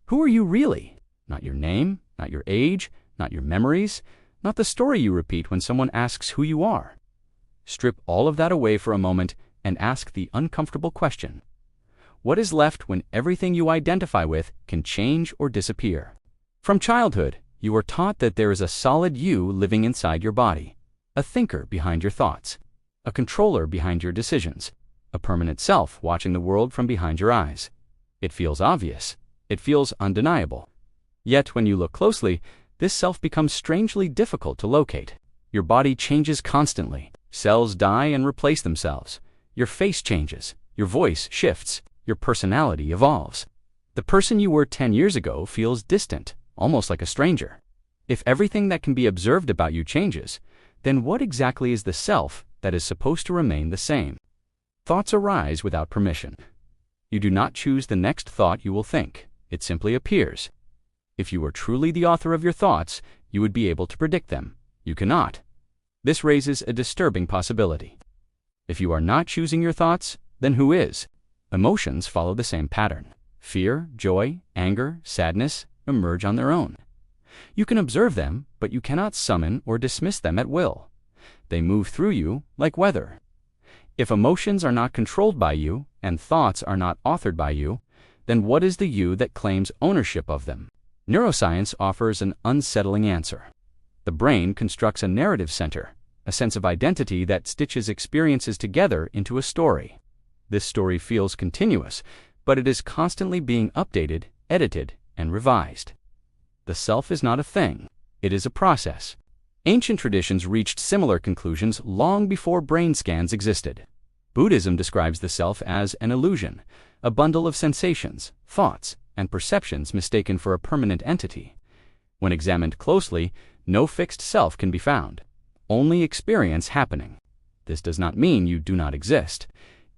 Who are you really? Not your name, not your age, not your memories, not the story you repeat when someone asks who you are. Strip all of that away for a moment and ask the uncomfortable question. What is left when everything you identify with can change or disappear? From childhood, you are taught that there is a solid you living inside your body, a thinker behind your thoughts, a controller behind your decisions, a permanent self watching the world from behind your eyes. It feels obvious. It feels undeniable. Yet when you look closely, this self becomes strangely difficult to locate. Your body changes constantly. Cells die and replace themselves. Your face changes. Your voice shifts. Your personality evolves. The person you were 10 years ago feels distant, almost like a stranger. If everything that can be observed about you changes, then what exactly is the self that is supposed to remain the same? Thoughts arise without permission. You do not choose the next thought you will think. It simply appears. If you were truly the author of your thoughts, you would be able to predict them. You cannot. This raises a disturbing possibility. If you are not choosing your thoughts, then who is? Emotions follow the same pattern. Fear, joy, anger, sadness emerge on their own. You can observe them, but you cannot summon or dismiss them at will. They move through you like weather. If emotions are not controlled by you and thoughts are not authored by you, then what is the you that claims ownership of them? Neuroscience offers an unsettling answer. The brain constructs a narrative center, a sense of identity that stitches experiences together into a story. This story feels continuous, but it is constantly being updated, edited, and revised. The self is not a thing. It is a process. Ancient traditions reached similar conclusions long before brain scans existed. Buddhism describes the self as an illusion, a bundle of sensations, thoughts, and perceptions mistaken for a permanent entity. When examined closely, no fixed self can be found. Only experience happening. This does not mean you do not exist.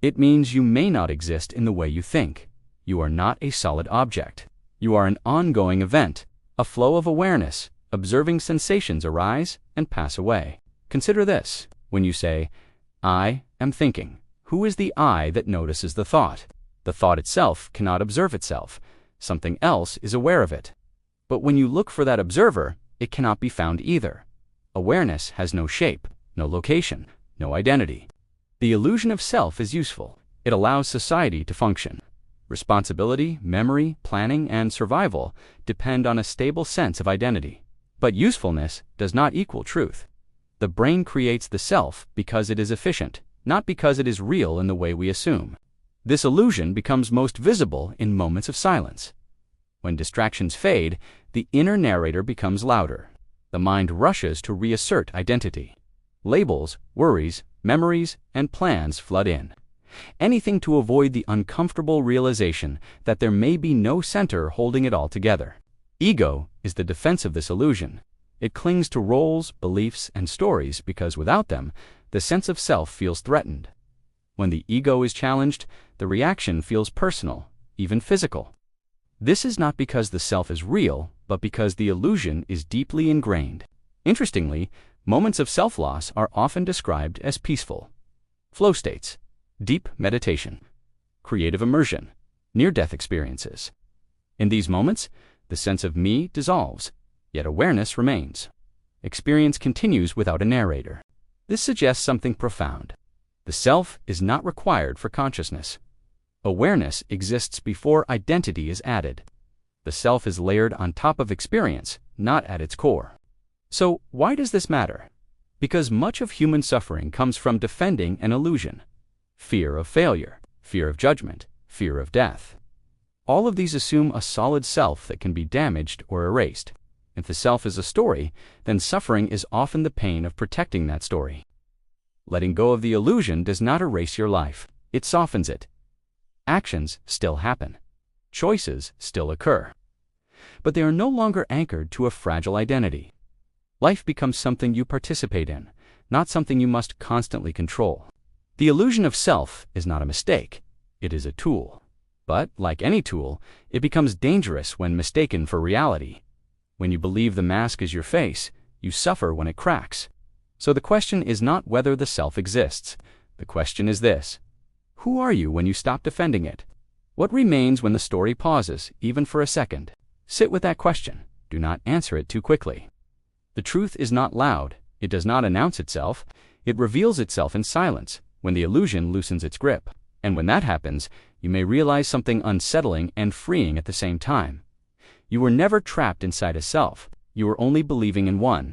It means you may not exist in the way you think. You are not a solid object. You are an ongoing event, a flow of awareness, observing sensations arise and pass away. Consider this. When you say, I am thinking, who is the I that notices the thought? The thought itself cannot observe itself. Something else is aware of it. But when you look for that observer, it cannot be found either. Awareness has no shape, no location, no identity. The illusion of self is useful. It allows society to function. Responsibility, memory, planning, and survival depend on a stable sense of identity. But usefulness does not equal truth. The brain creates the self because it is efficient, not because it is real in the way we assume. This illusion becomes most visible in moments of silence. When distractions fade, the inner narrator becomes louder. The mind rushes to reassert identity. Labels, worries, memories, and plans flood in. Anything to avoid the uncomfortable realization that there may be no center holding it all together. Ego is the defense of this illusion. It clings to roles, beliefs, and stories because without them, the sense of self feels threatened. When the ego is challenged, the reaction feels personal, even physical. This is not because the self is real, but because the illusion is deeply ingrained. Interestingly, moments of self-loss are often described as peaceful. Flow states, deep meditation, creative immersion, near-death experiences. In these moments, the sense of me dissolves, yet awareness remains. Experience continues without a narrator. This suggests something profound. The self is not required for consciousness. Awareness exists before identity is added. The self is layered on top of experience, not at its core. So, why does this matter? Because much of human suffering comes from defending an illusion. Fear of failure, fear of judgment, fear of death. All of these assume a solid self that can be damaged or erased. If the self is a story, then suffering is often the pain of protecting that story. Letting go of the illusion does not erase your life. It softens it. Actions still happen. Choices still occur. But they are no longer anchored to a fragile identity. Life becomes something you participate in, not something you must constantly control. The illusion of self is not a mistake. It is a tool. But, like any tool, it becomes dangerous when mistaken for reality. When you believe the mask is your face, you suffer when it cracks. So the question is not whether the self exists. The question is this: who are you when you stop defending it? What remains when the story pauses, even for a second? Sit with that question. Do not answer it too quickly. The truth is not loud. It does not announce itself. It reveals itself in silence, when the illusion loosens its grip. And when that happens, you may realize something unsettling and freeing at the same time. You were never trapped inside a self. You were only believing in one.